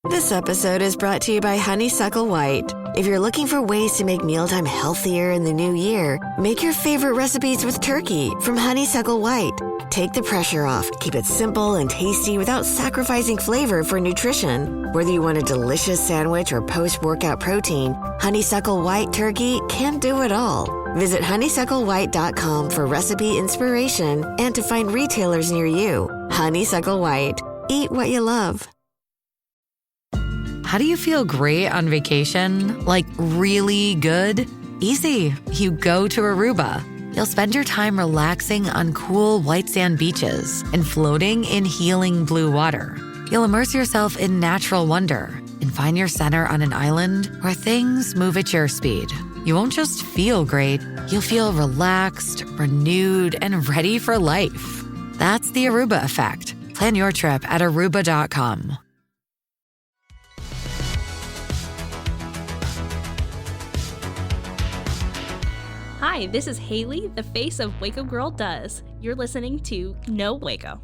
This episode is brought to you by Honeysuckle White. If you're looking for ways to make mealtime healthier in the new year, make your favorite recipes with turkey from Honeysuckle White. Take the pressure off, keep it simple and tasty without sacrificing flavor for nutrition. Whether you want a delicious sandwich or post-workout protein, Honeysuckle White turkey can do it all. Visit honeysucklewhite.com for recipe inspiration and to find retailers near you. Honeysuckle White. Eat what you love. How do you feel great on vacation? Like really good? Easy. You go to Aruba. You'll spend your time relaxing on cool white sand beaches and floating in healing blue water. You'll immerse yourself in natural wonder and find your center on an island where things move at your speed. You won't just feel great, you'll feel relaxed, renewed, and ready for life. That's the Aruba effect. Plan your trip at aruba.com. Hi, this is Hailey, the face of Waco Girl Does. You're listening to Know Waco.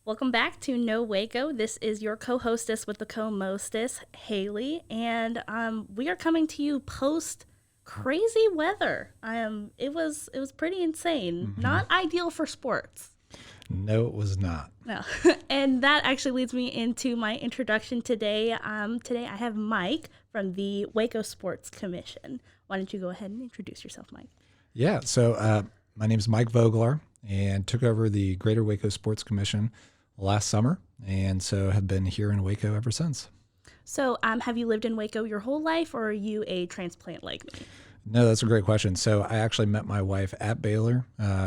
Welcome back to Know Waco. This is your co-hostess with the co-mostess, Hailey, and we are coming to you post crazy weather. It was pretty insane. Mm-hmm. Not ideal for sports. No, it was not. No. And that actually leads me into my introduction today. Today I have Mike from the Waco Sports Commission. Why don't you go ahead and introduce yourself, Mike? Yeah, so my name is Mike Vogler and took over the Greater Waco Sports Commission last summer, and so have been here in Waco ever since. So have you lived in Waco your whole life, or are you a transplant like me? No, that's a great question. So I actually met my wife at Baylor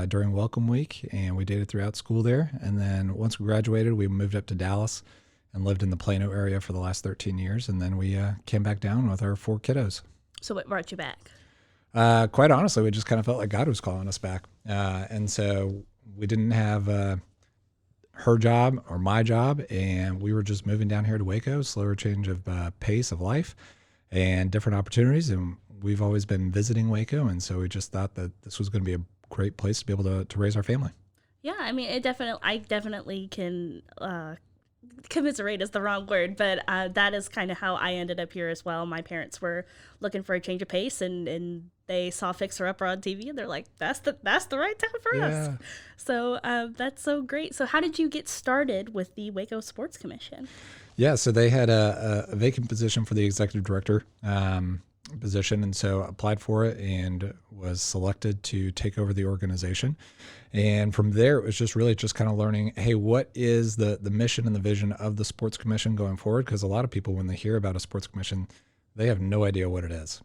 during Welcome Week, and we dated throughout school there. And then once we graduated, we moved up to Dallas and lived in the Plano area for the last 13 years. And then we came back down with our 4 kiddos. So what brought you back? Quite honestly, we just kind of felt like God was calling us back. And so we didn't have her job or my job, and we were just moving down here to Waco, slower change of pace of life and different opportunities. And we've always been visiting Waco, and so we just thought that this was going to be a great place to be able to raise our family. Yeah, I mean, I definitely can commiserate is the wrong word, but that is kind of how I ended up here as well. My parents were looking for a change of pace, and they saw Fixer Upper on TV, and they're like, that's the right time for us. So that's so great. So how did you get started with the Waco Sports Commission? Yeah, so they had a vacant position for the executive director position, and so applied for it and was selected to take over the organization. And from there, it was just really just kind of learning, hey, what is the mission and the vision of the Sports Commission going forward? Because a lot of people, when they hear about a sports commission, they have no idea what it is.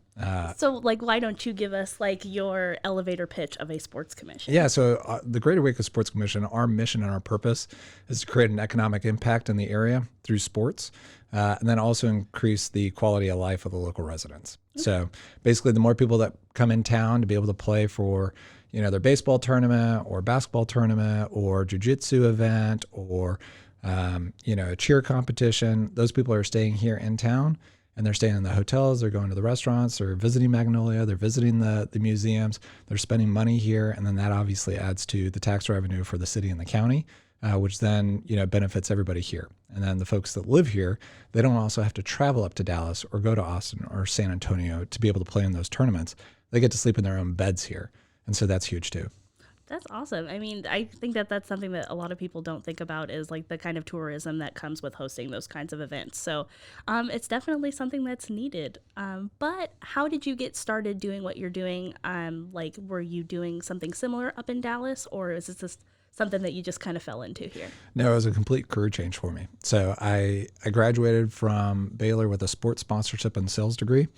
So, why don't you give us, your elevator pitch of a sports commission? Yeah, so the Greater Waco Sports Commission, our mission and our purpose is to create an economic impact in the area through sports, and then also increase the quality of life of the local residents. Okay. So basically, the more people that come in town to be able to play for, their baseball tournament or basketball tournament or jiu-jitsu event or, a cheer competition, those people are staying here in town. And they're staying in the hotels, they're going to the restaurants, they're visiting Magnolia, they're visiting the museums, they're spending money here, and then that obviously adds to the tax revenue for the city and the county, which then benefits everybody here. And then the folks that live here, they don't also have to travel up to Dallas or go to Austin or San Antonio to be able to play in those tournaments. They get to sleep in their own beds here, and so that's huge too. That's awesome. I mean, I think that's something that a lot of people don't think about is the kind of tourism that comes with hosting those kinds of events. So it's definitely something that's needed. But how did you get started doing what you're doing? Were you doing something similar up in Dallas, or is this just something that you just kind of fell into here? No, it was a complete career change for me. So I graduated from Baylor with a sports sponsorship and sales degree,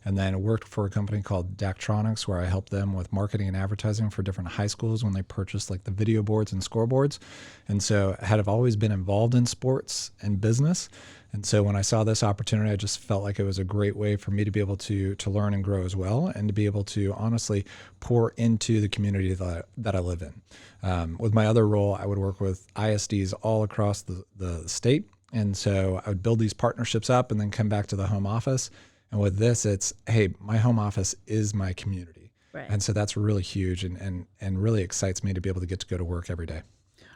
and then worked for a company called Daktronics, where I helped them with marketing and advertising for different high schools when they purchased the video boards and scoreboards. And so I had always been involved in sports and business. And so when I saw this opportunity, I just felt like it was a great way for me to be able to learn and grow as well, and to be able to honestly pour into the community that I live in. With my other role, I would work with ISDs all across the state. And so I would build these partnerships up and then come back to the home office. And with this, it's, hey, my home office is my community. Right. And so that's really huge and really excites me to be able to get to go to work every day.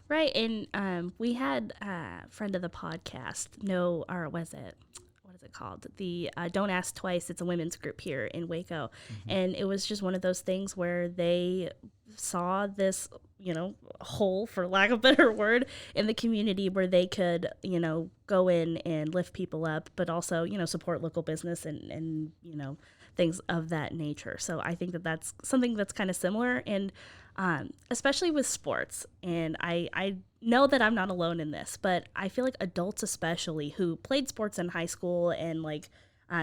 Right. And we had a friend of the podcast, what is it called? The Don't Ask Twice. It's a women's group here in Waco. And it was just one of those things where they saw this, hole, for lack of a better word, in the community where they could, go in and lift people up, but also, support local business and things of that nature. So I think that that's something that's kind of similar. And especially with sports. And I know that I'm not alone in this, but I feel like adults especially who played sports in high school and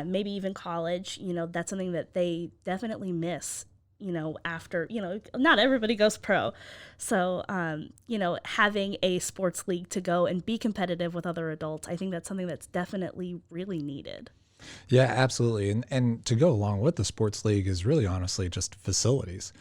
maybe even college, that's something that they definitely miss, after, not everybody goes pro. So, having a sports league to go and be competitive with other adults, I think that's something that's definitely really needed. Yeah, absolutely. And to go along with the sports league is really honestly just facilities.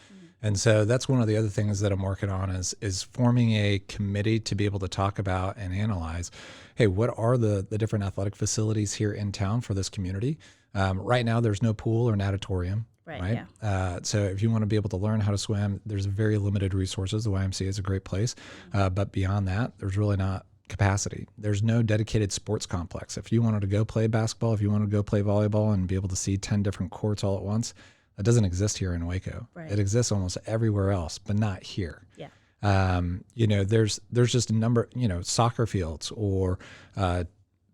And so that's one of the other things that I'm working on is forming a committee to be able to talk about and analyze, hey, what are the different athletic facilities here in town for this community? Right now, there's no pool or natatorium. Right. Yeah. So if you want to be able to learn how to swim, there's very limited resources. The YMCA is a great place. But beyond that, there's really not capacity. There's no dedicated sports complex. If you wanted to go play basketball, if you wanted to go play volleyball and be able to see 10 different courts all at once, that doesn't exist here in Waco. Right. It exists almost everywhere else, but not here. Yeah. There's just a number, soccer fields or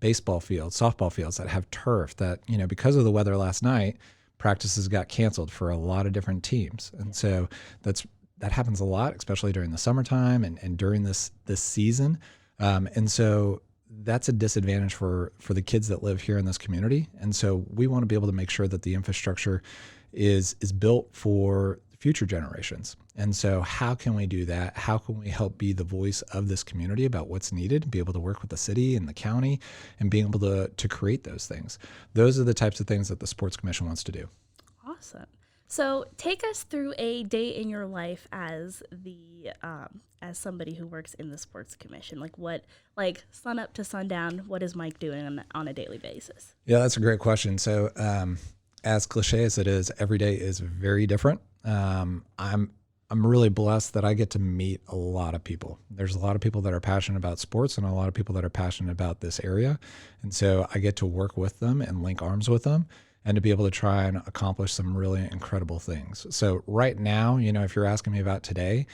baseball fields, softball fields that have turf that, because of the weather last night, practices got canceled for a lot of different teams. And so that happens a lot, especially during the summertime and during this season. And so that's a disadvantage for the kids that live here in this community. And so we want to be able to make sure that the infrastructure is built for future generations. And so how can we do that? How can we help be the voice of this community about what's needed, be able to work with the city and the county and being able to create those things? Those are the types of things that the Sports Commission wants to do. Awesome. So take us through a day in your life as as somebody who works in the Sports Commission. Like sun up to sundown, what is Mike doing on a daily basis? Yeah, that's a great question. So as cliche as it is, every day is very different. I'm really blessed that I get to meet a lot of people. There's a lot of people that are passionate about sports and a lot of people that are passionate about this area. And so I get to work with them and link arms with them and to be able to try and accomplish some really incredible things. So right now, if you're asking me about today,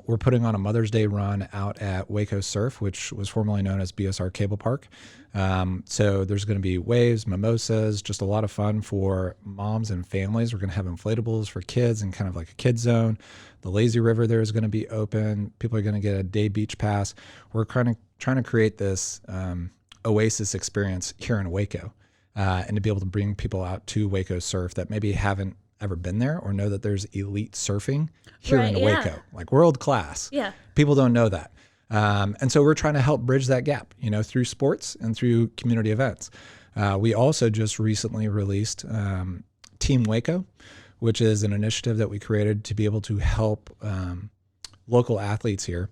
we're putting on a Mother's Day run out at Waco Surf, which was formerly known as BSR Cable Park. So there's going to be waves, mimosas, just a lot of fun for moms and families. We're going to have inflatables for kids and kind of like a kid zone. The lazy river there is going to be open. People are going to get a day beach pass. We're trying to create this oasis experience here in Waco. And to be able to bring people out to Waco Surf that maybe haven't ever been there or know that there's elite surfing here in Waco, like world class. Yeah. People don't know that. And so we're trying to help bridge that gap, through sports and through community events. We also just recently released Team Waco, which is an initiative that we created to be able to help local athletes here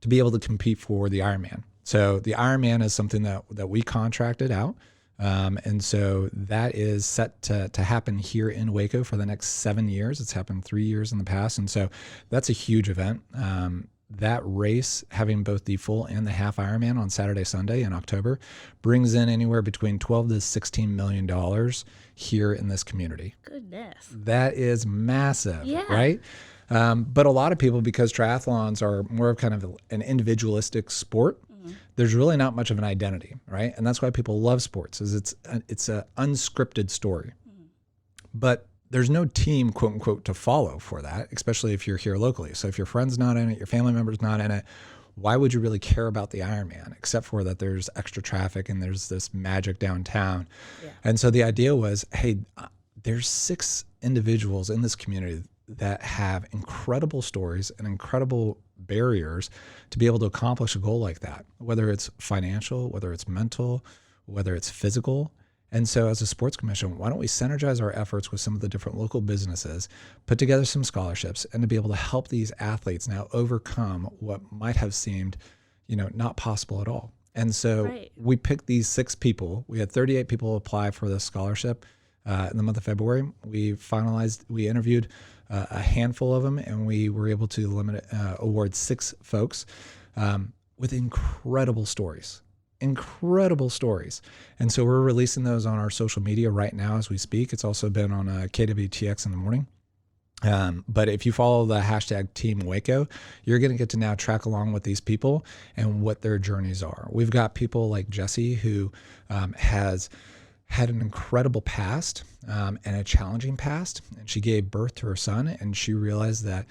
to be able to compete for the Ironman. So the Ironman is something that we contracted out. And so that is set to happen here in Waco for the next 7 years. It's happened 3 years in the past. And so that's a huge event. That race, having both the full and the half Ironman on Saturday, Sunday in October, brings in anywhere between $12 to $16 million here in this community. Goodness. That is massive, right? But a lot of people, because triathlons are more of kind of an individualistic sport, there's really not much of an identity, right? And that's why people love sports, is it's an unscripted story. But there's no team, quote unquote, to follow for that, especially if you're here locally. So if your friend's not in it, your family member's not in it, why would you really care about the Ironman, except for that there's extra traffic and there's this magic downtown. Yeah. And so the idea was, hey, there's 6 individuals in this community that have incredible stories and incredible barriers to be able to accomplish a goal like that, whether it's financial, whether it's mental, whether it's physical. And so as a sports commission, why don't we synergize our efforts with some of the different local businesses, put together some scholarships, and to be able to help these athletes now overcome what might have seemed, not possible at all. And so we picked these 6 people. We had 38 people apply for this scholarship. in the month of February. We interviewed a handful of them, and we were able to award 6 folks with incredible stories. Incredible stories. And so we're releasing those on our social media right now as we speak. It's also been on KWTX in the morning. But if you follow the hashtag Team Waco, you're going to get to now track along with these people and what their journeys are. We've got people like Jessie, who has had an incredible past and a challenging past. And she gave birth to her son, and she realized that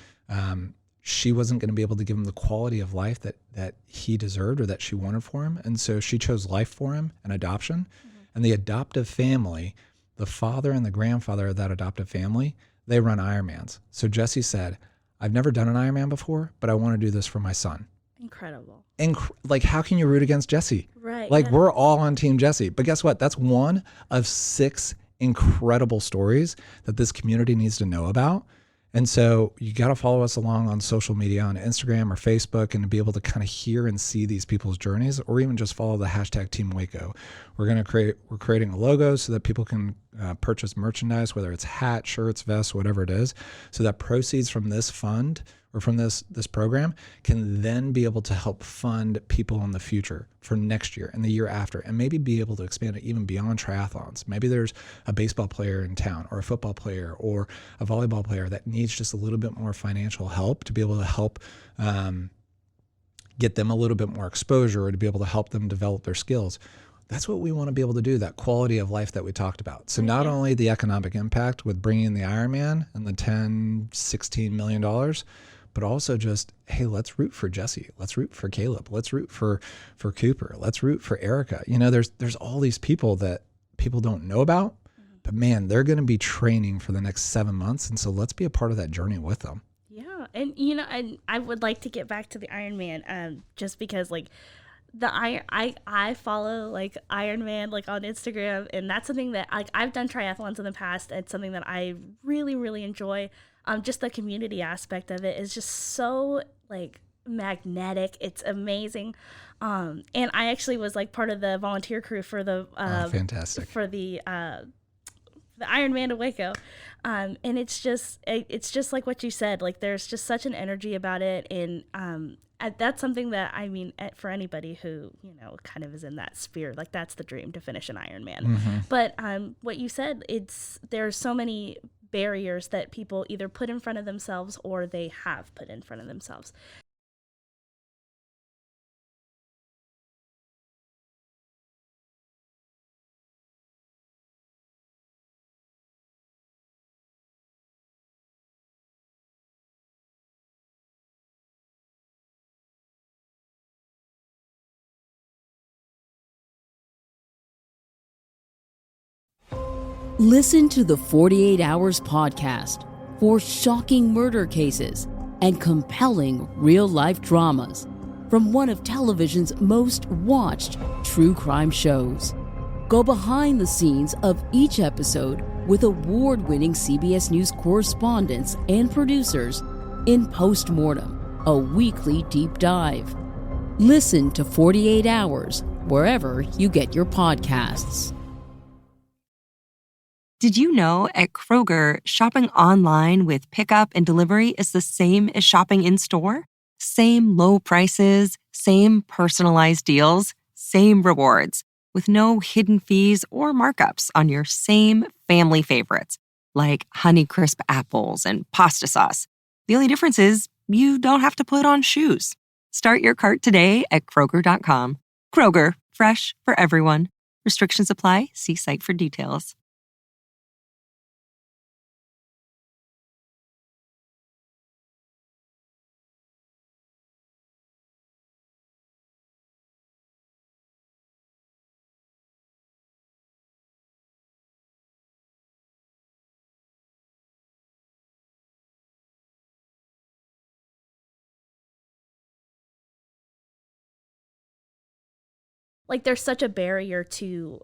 she wasn't going to be able to give him the quality of life that he deserved or that she wanted for him. And so she chose life for him and adoption. Mm-hmm. And the adoptive family, the father and the grandfather of that adoptive family, they run Ironmans. So Jessie said, I've never done an Ironman before, but I want to do this for my son. Incredible. Like, how can you root against Jessie? Right. Like, yeah. We're all on Team Jessie. But guess what? That's one of 6 incredible stories that this community needs to know about. And so you got to follow us along on social media, on Instagram or Facebook, and to be able to kind of hear and see these people's journeys, or even just follow the hashtag Team Waco. We're creating a logo so that people can purchase merchandise, whether it's hats, shirts, vests, whatever it is, so that proceeds from this fund or from this program can then be able to help fund people in the future for next year and the year after, and maybe be able to expand it even beyond triathlons. Maybe there's a baseball player in town, or a football player, or a volleyball player that needs just a little bit more financial help to be able to help get them a little bit more exposure, or to be able to help them develop their skills. That's what we want to be able to do, that quality of life that we talked about. So not only the economic impact with bringing the Ironman and the $16 million, but also just, hey, let's root for Jessie. Let's root for Caleb. Let's root for Cooper. Let's root for Erica. There's all these people that people don't know about, but man, they're going to be training for the next 7 months. And so let's be a part of that journey with them. Yeah. And, I would like to get back to the Ironman, just because I follow Ironman on Instagram, and that's something that I've done triathlons in the past. It's something that I really, really enjoy. Just the community aspect of it is just so magnetic. It's amazing. And I actually was part of the volunteer crew for the fantastic for the Ironman of Waco. And it's just like what you said, there's just such an energy about it. And that's something that, for anybody who, kind of is in that sphere, that's the dream, to finish an Ironman. Mm-hmm. But what you said, there's so many barriers that people either put in front of themselves or they have put in front of themselves. Listen to the 48 Hours podcast for shocking murder cases and compelling real-life dramas from one of television's most watched true crime shows. Go behind the scenes of each episode with award-winning CBS News correspondents and producers in Postmortem, a weekly deep dive. Listen to 48 Hours wherever you get your podcasts. Did you know at Kroger, shopping online with pickup and delivery is the same as shopping in store? Same low prices, same personalized deals, same rewards, with no hidden fees or markups on your same family favorites, like Honeycrisp apples and pasta sauce. The only difference is you don't have to put on shoes. Start your cart today at Kroger.com. Kroger, fresh for everyone. Restrictions apply. See site for details. There's such a barrier to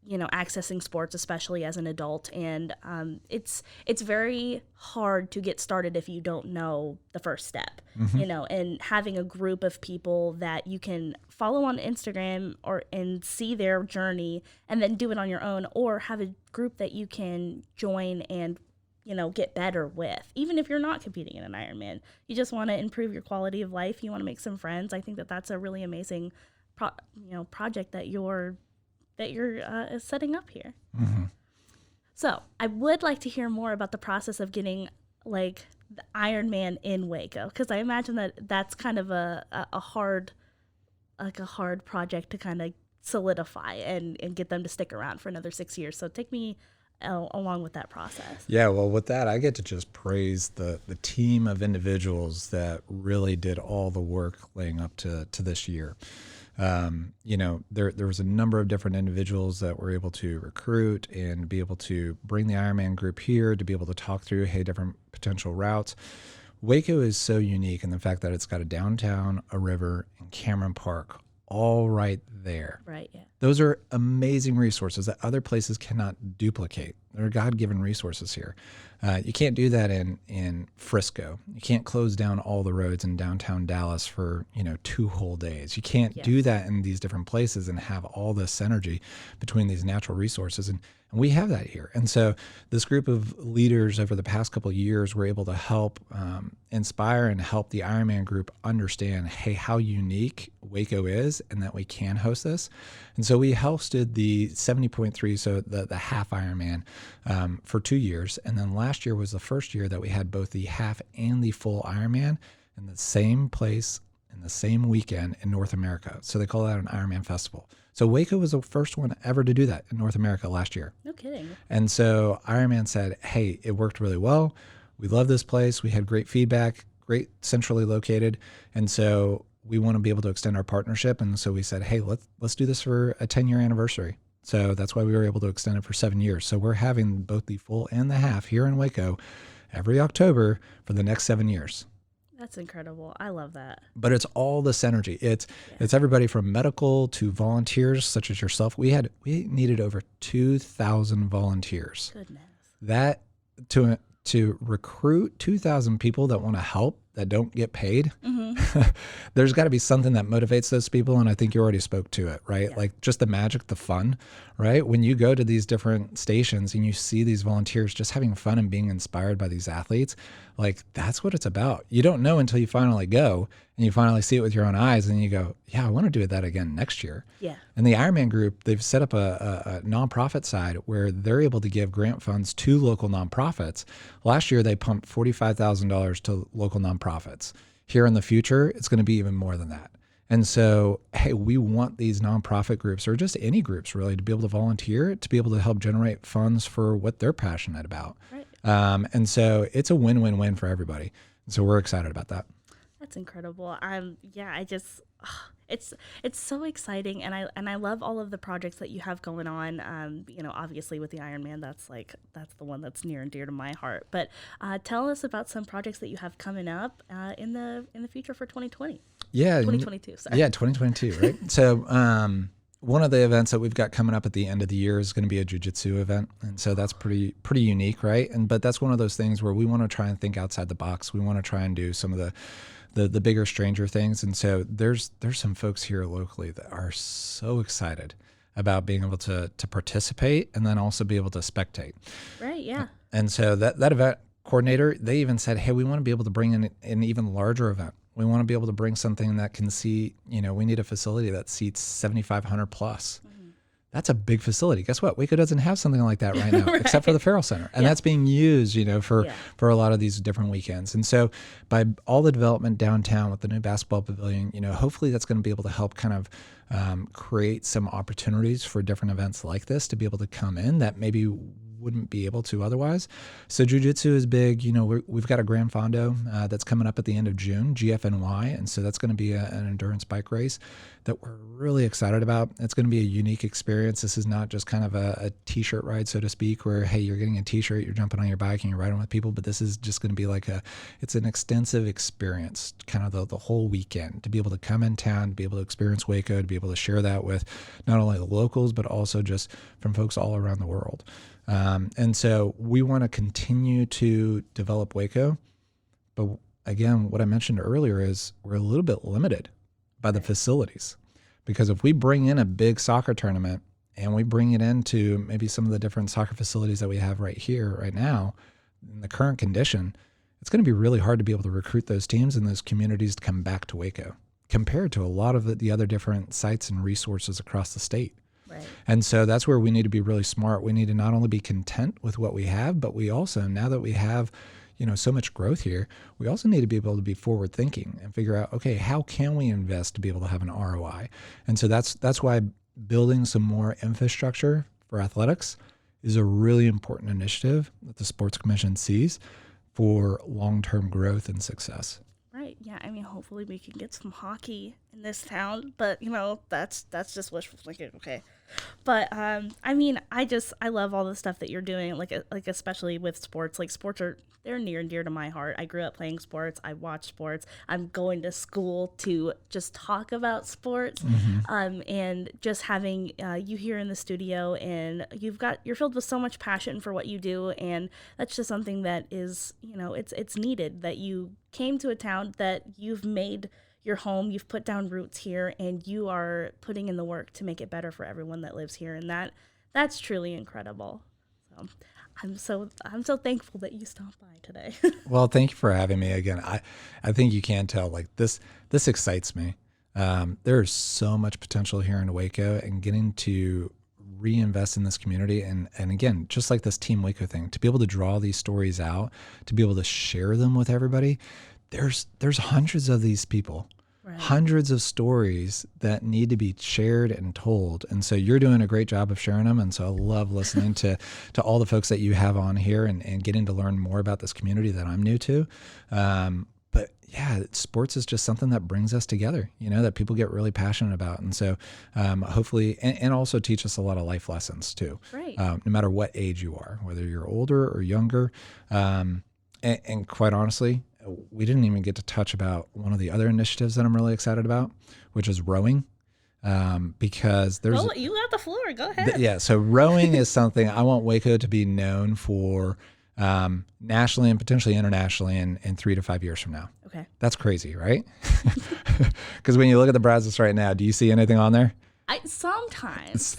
accessing sports, especially as an adult. And it's very hard to get started if you don't know the first step, and having a group of people that you can follow on Instagram and see their journey and then do it on your own, or have a group that you can join and get better with. Even if you're not competing in an Ironman, you just want to improve your quality of life. You want to make some friends. I think that that's a really amazing project that you're setting up here. Mm-hmm. So I would like to hear more about the process of getting like the Ironman in Waco, because I imagine that that's kind of a hard project to kind of solidify and get them to stick around for another 6 years. So take me along with that process. Yeah, well, with that, I get to just praise the team of individuals that really did all the work laying up to this year. There was a number of different individuals that were able to recruit and be able to bring the Ironman group here to be able to talk through, different potential routes. Waco is so unique in the fact that it's got a downtown, a river, and Cameron Park all right there. Right, yeah. Those are amazing resources that other places cannot duplicate. They're God-given resources here. You can't do that in Frisco. You can't close down all the roads in downtown Dallas for 2 whole days. You can't do that in these different places and have all this synergy between these natural resources. And we have that here. And so this group of leaders over the past couple of years were able to help inspire and help the Ironman group understand, how unique Waco is and that we can host this. And so we hosted the 70.3, so the half Ironman, for 2 years. And then last year was the first year that we had both the half and the full Ironman in the same place in the same weekend in North America. So they call that an Ironman festival. So Waco was the first one ever to do that in North America last year. No kidding. And so Ironman said, hey, it worked really well. We love this place. We had great feedback, great centrally located. And so we want to be able to extend our partnership. And so we said, hey, let's do this for a 10-year anniversary. So that's why we were able to extend it for 7 years. So we're having both the full and the half here in Waco every October for the next 7 years. That's incredible. I love that. But it's all the synergy. It's everybody from medical to volunteers such as yourself. We needed over 2,000 volunteers. Goodness. That to recruit 2,000 people that want to help, that don't get paid, there's got to be something that motivates those people. And I think you already spoke to it, right? Yeah. Like just the magic, the fun, right? When you go to these different stations and you see these volunteers just having fun and being inspired by these athletes, like that's what it's about. You don't know until you finally go and you finally see it with your own eyes and you go, yeah, I want to do that again next year. Yeah. And the Ironman group, they've set up a nonprofit side where they're able to give grant funds to local nonprofits. Last year, they pumped $45,000 to local nonprofits. Here in the future, it's going to be even more than that. And so, hey, we want these nonprofit groups, or just any groups really, to be able to volunteer, to be able to help generate funds for what they're passionate about. Right. And so it's a win-win-win for everybody. And so we're excited about that. That's incredible. It's so exciting, and I love all of the projects that you have going on. Obviously with the Ironman, that's the one that's near and dear to my heart. But tell us about some projects that you have coming up in the future for 2020. Yeah, 2022. Sorry. Yeah, 2022. Right. So one of the events that we've got coming up at the end of the year is going to be a jiu-jitsu event, and so that's pretty unique, right? But that's one of those things where we want to try and think outside the box. We want to try and do some of the bigger, stranger things. And so there's some folks here locally that are so excited about being able to participate and then also be able to spectate. Right, yeah. And so that event coordinator, they even said, hey, we want to be able to bring in an even larger event. We want to be able to bring something that can see, we need a facility that seats 7,500 plus. That's a big facility. Guess what? Waco doesn't have something like that right now, right. Except for the Farrell Center. And that's being used, for a lot of these different weekends. And so by all the development downtown with the new basketball pavilion, hopefully that's going to be able to help kind of create some opportunities for different events like this to be able to come in that maybe wouldn't be able to otherwise. So jiu-jitsu is big. We've got a Gran Fondo that's coming up at the end of June, GFNY. And so that's going to be an endurance bike race that we're really excited about. It's going to be a unique experience. This is not just kind of a t-shirt ride, so to speak, where, hey, you're getting a t-shirt, you're jumping on your bike and you're riding with people, but this is just going to be it's an extensive experience, kind of the whole weekend, to be able to come in town, to be able to experience Waco, to be able to share that with not only the locals, but also just from folks all around the world. And so we want to continue to develop Waco. But again, what I mentioned earlier is we're a little bit limited by the facilities, because if we bring in a big soccer tournament and we bring it into maybe some of the different soccer facilities that we have right here, right now, in the current condition, it's going to be really hard to be able to recruit those teams and those communities to come back to Waco compared to a lot of the other different sites and resources across the state. Right. And so that's where we need to be really smart. We need to not only be content with what we have, but we also, now that we have so much growth here, we also need to be able to be forward thinking and figure out, okay, how can we invest to be able to have an ROI? And so that's why building some more infrastructure for athletics is a really important initiative that the Sports Commission sees for long-term growth and success. Right. Yeah. I mean, hopefully we can get some hockey in this town, but that's just wishful thinking. Okay. But I mean, I love all the stuff that you're doing, like especially with sports. Like sports they're near and dear to my heart. I grew up playing sports. I watch sports. I'm going to school to just talk about sports. Mm-hmm. And just having you here in the studio, and you're filled with so much passion for what you do, and that's just something that is, it's needed, that you came to a town that you've made your home, you've put down roots here, and you are putting in the work to make it better for everyone that lives here, and that's truly incredible. So I'm so thankful that you stopped by today. Well, thank you for having me again. I think you can tell, this excites me. There's so much potential here in Waco, and getting to reinvest in this community. And again, just like this Team Waco thing, to be able to draw these stories out, to be able to share them with everybody. There's hundreds of these people, right. Hundreds of stories that need to be shared and told. And so you're doing a great job of sharing them. And so I love listening to all the folks that you have on here and getting to learn more about this community that I'm new to. But yeah, sports is just something that brings us together, that people get really passionate about. And so hopefully, and also teach us a lot of life lessons too, right. No matter what age you are, whether you're older or younger. And quite honestly, we didn't even get to touch about one of the other initiatives that I'm really excited about, which is rowing. Because there's... Well, you got the floor. Go ahead. So rowing is something I want Waco to be known for nationally and potentially internationally in 3 to 5 years from now. Okay. That's crazy, right? Because when you look at the Brazos right now, do you see anything on there? Sometimes.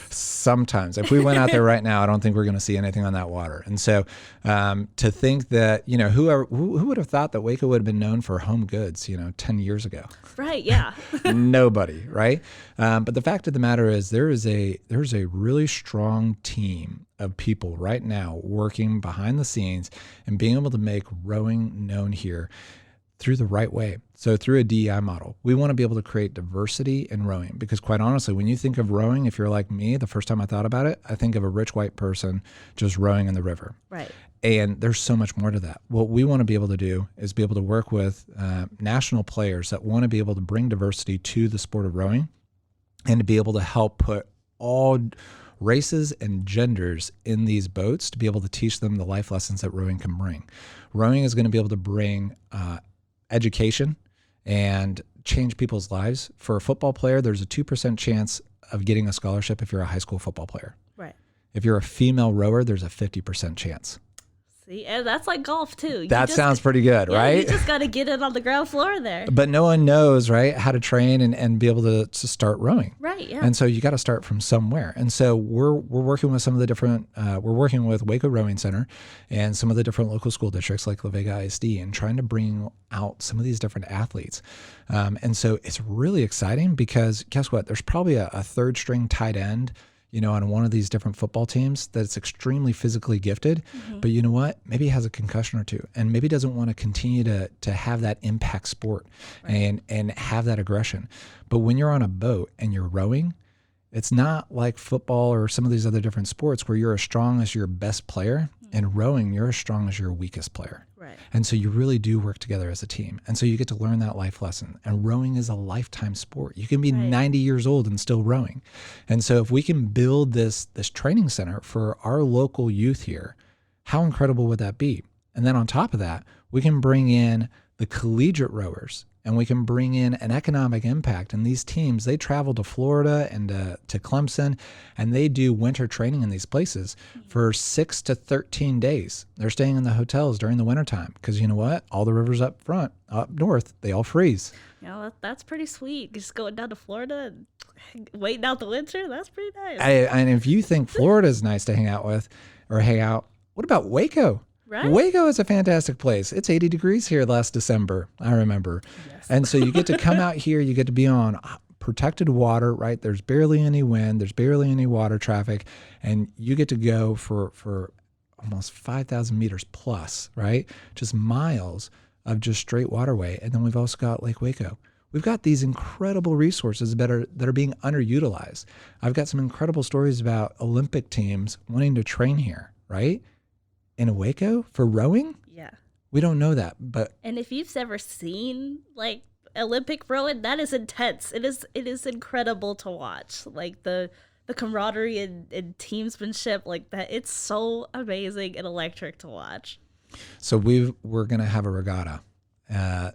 If we went out there right now, I don't think we're going to see anything on that water. And so to think that, who would have thought that Waco would have been known for home goods, 10 years ago? Right, yeah. Nobody, right? But the fact of the matter is there's a really strong team of people right now working behind the scenes and being able to make rowing known here through the right way. So through a DEI model, we want to be able to create diversity in rowing, because quite honestly, when you think of rowing, if you're like me, the first time I thought about it, I think of a rich white person just rowing in the river. Right. And there's so much more to that. What we want to be able to do is be able to work with national players that want to be able to bring diversity to the sport of rowing, and to be able to help put all races and genders in these boats to be able to teach them the life lessons that rowing can bring. Rowing is going to be able to bring education and change people's lives. For a football player, there's a 2% chance of getting a scholarship if you're a high school football player. Right. If you're a female rower, there's a 50% chance. See, and that's like golf too. Sounds pretty good, right? You just got to get it on the ground floor there. But no one knows, right, how to train and be able to start rowing. Right, yeah. And so you got to start from somewhere. And so we're working with some of the different, we're working with Waco Rowing Center and some of the different local school districts like La Vega ISD, and trying to bring out some of these different athletes. And so it's really exciting, because guess what? There's probably a third string tight end, on one of these different football teams that's extremely physically gifted, but you know what? Maybe he has a concussion or two, and maybe doesn't want to continue to have that impact sport, right, and have that aggression. But when you're on a boat and you're rowing, It's not like football or some of these other different sports where you're as strong as your best player. In rowing, you're as strong as your weakest player. Right. And so you really do work together as a team. And so you get to learn that life lesson. And rowing is a lifetime sport. You can be 90 years old and still rowing. And so if we can build this training center for our local youth here, how incredible would that be? And then on top of that, we can bring in the collegiate rowers, and we can bring in an economic impact. And these teams, they travel to Florida and to Clemson, and they do winter training in these places for 6 to 13 days. They're staying in the hotels during the wintertime because you know what? All the rivers up north, they all freeze. Yeah, that's pretty sweet. Just going down to Florida and waiting out the winter, that's pretty nice. And if you think Florida is nice to hang out, what about Waco? Right? Waco is a fantastic place. It's 80 degrees here last December, I remember. Yes. And so you get to come out here, you get to be on protected water, right? There's barely any wind, there's barely any water traffic, and you get to go for almost 5,000 meters plus, right? Just miles of just straight waterway. And then we've also got Lake Waco. We've got these incredible resources that are being underutilized. I've got some incredible stories about Olympic teams wanting to train here, right? In Waco for rowing? Yeah. We don't know that, but... And if you've ever seen, like, Olympic rowing, that is intense. It is incredible to watch. Like, the camaraderie and teamsmanship, like that, it's so amazing and electric to watch. So we're going to have a regatta,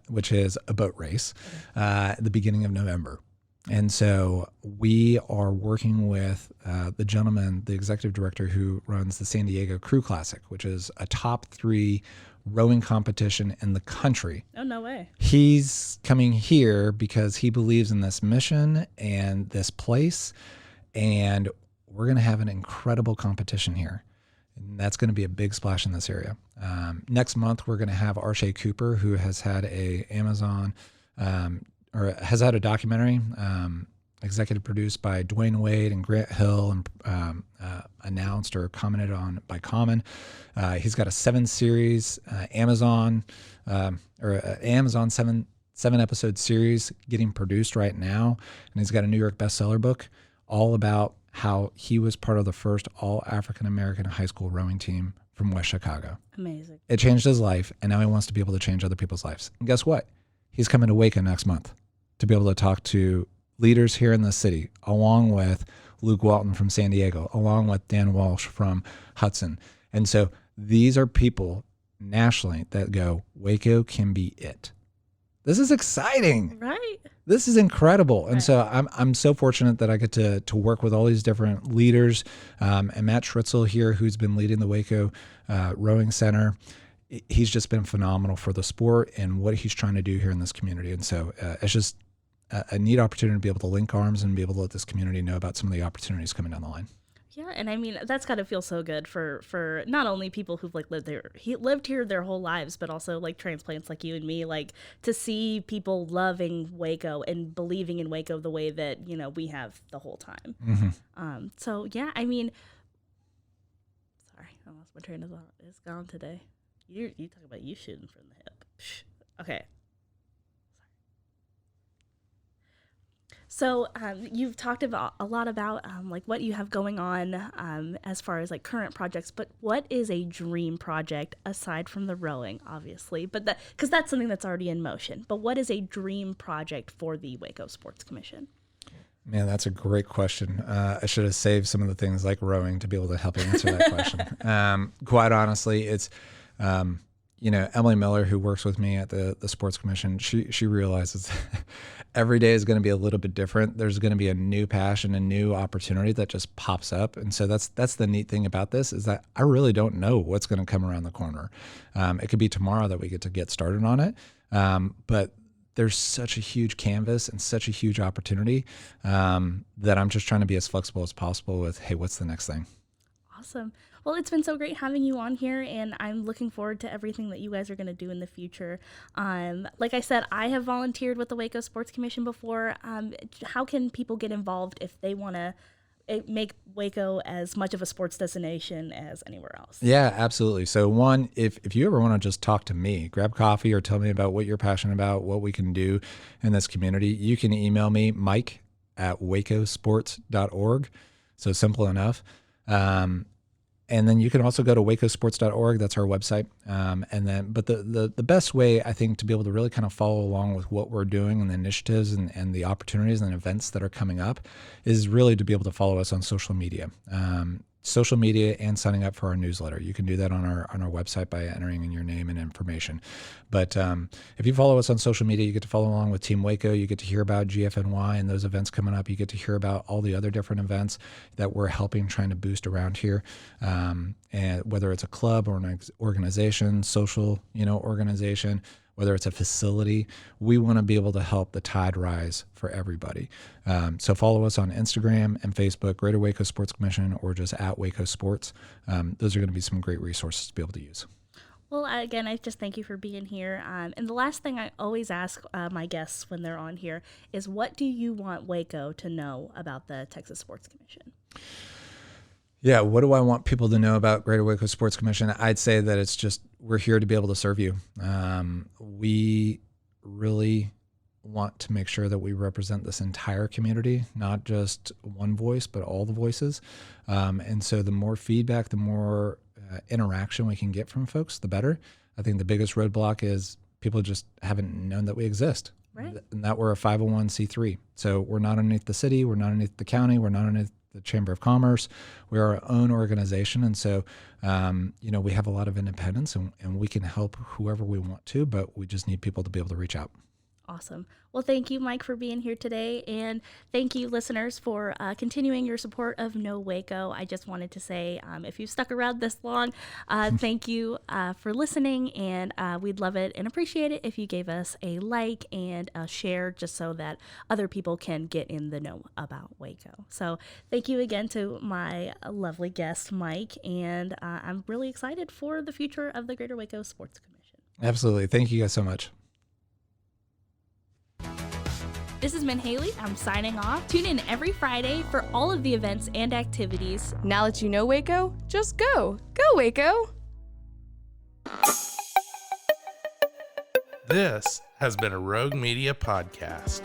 which is a boat race, at the beginning of November. And so we are working with the gentleman, the executive director who runs the San Diego Crew Classic, which is a top 3 rowing competition in the country. Oh, no way. He's coming here because he believes in this mission and this place. And we're going to have an incredible competition here. And that's going to be a big splash in this area. Next month, we're going to have Arshay Cooper, who has had has had a documentary executive produced by Dwayne Wade and Grant Hill and announced or commented on by Common. He's got a 7-series Amazon 7-episode series getting produced right now. And he's got a New York bestseller book all about how he was part of the first all African-American high school rowing team from West Chicago. Amazing. It changed his life, and now he wants to be able to change other people's lives. And guess what? He's coming to Waco next month to be able to talk to leaders here in the city, along with Luke Walton from San Diego, along with Dan Walsh from Hudson. And so these are people nationally that go, Waco can be it. This is exciting. Right. This is incredible. And right. so I'm so fortunate that I get to work with all these different leaders. And Matt Schritzel here, who's been leading the Waco Rowing Center, he's just been phenomenal for the sport and what he's trying to do here in this community. And so it's just a neat opportunity to be able to link arms and be able to let this community know about some of the opportunities coming down the line. Yeah, and I mean, that's got to feel so good for not only people who've like lived here their whole lives, but also like transplants like you and me, like to see people loving Waco and believing in Waco the way that, you know, we have the whole time. Mm-hmm. So yeah, I mean, sorry, I lost my train of thought. It's gone today. You talk about you shooting from the hip. Okay. So you've talked about a lot about like what you have going on as far as like current projects, but what is a dream project aside from the rowing, obviously, but because that's something that's already in motion. But what is a dream project for the Waco Sports Commission? Man, that's a great question. I should have saved some of the things like rowing to be able to help answer that question. Quite honestly, it's Emily Miller, who works with me at the Sports Commission, she realizes every day is going to be a little bit different. There's going to be a new passion, a new opportunity that just pops up. And so that's the neat thing about this is that I really don't know what's going to come around the corner. It could be tomorrow that we get started on it. But there's such a huge canvas and such a huge opportunity that I'm just trying to be as flexible as possible with, hey, what's the next thing? Awesome. Well, it's been so great having you on here, and I'm looking forward to everything that you guys are going to do in the future. Like I said, I have volunteered with the Waco Sports Commission before. How can people get involved if they want to make Waco as much of a sports destination as anywhere else? Yeah, absolutely. So one, if you ever want to just talk to me, grab coffee or tell me about what you're passionate about, what we can do in this community, you can email me, Mike at wacosports.org. So simple enough. And then you can also go to wacosports.org. That's our website. But the best way, I think, to be able to really kind of follow along with what we're doing and the initiatives and the opportunities and events that are coming up is really to be able to follow us on social media. Social media and signing up for our newsletter. You can do that on our website by entering in your name and information. But if you follow us on social media, you get to follow along with Team Waco. You get to hear about GFNY and those events coming up. You get to hear about all the other different events that we're helping, trying to boost around here. And whether it's a club or an organization, social, organization, whether it's a facility, we want to be able to help the tide rise for everybody. So follow us on Instagram and Facebook, Greater Waco Sports Commission, or just at Waco Sports. Those are going to be some great resources to be able to use. Well, again, I just thank you for being here. And the last thing I always ask my guests when they're on here is, what do you want Waco to know about the Texas Sports Commission? Yeah, what do I want people to know about Greater Waco Sports Commission? I'd say that it's just, we're here to be able to serve you. We really want to make sure that we represent this entire community, not just one voice, but all the voices. And so the more feedback, the more interaction we can get from folks, the better. I think the biggest roadblock is people just haven't known that we exist. Right. And that we're a 501c3. So we're not underneath the city, we're not underneath the county, we're not underneath the Chamber of Commerce. We're our own organization. And so, we have a lot of independence and we can help whoever we want to, but we just need people to be able to reach out. Awesome. Well, thank you, Mike, for being here today. And thank you, listeners, for continuing your support of Know Waco. I just wanted to say, if you've stuck around this long, thank you for listening. And we'd love it and appreciate it if you gave us a like and a share, just so that other people can get in the know about Waco. So thank you again to my lovely guest, Mike. And I'm really excited for the future of the Greater Waco Sports Commission. Absolutely. Thank you guys so much. This has been Hailey. I'm signing off. Tune in every Friday for all of the events and activities. Now that you know Waco, just go. Go, Waco! This has been a Rogue Media podcast.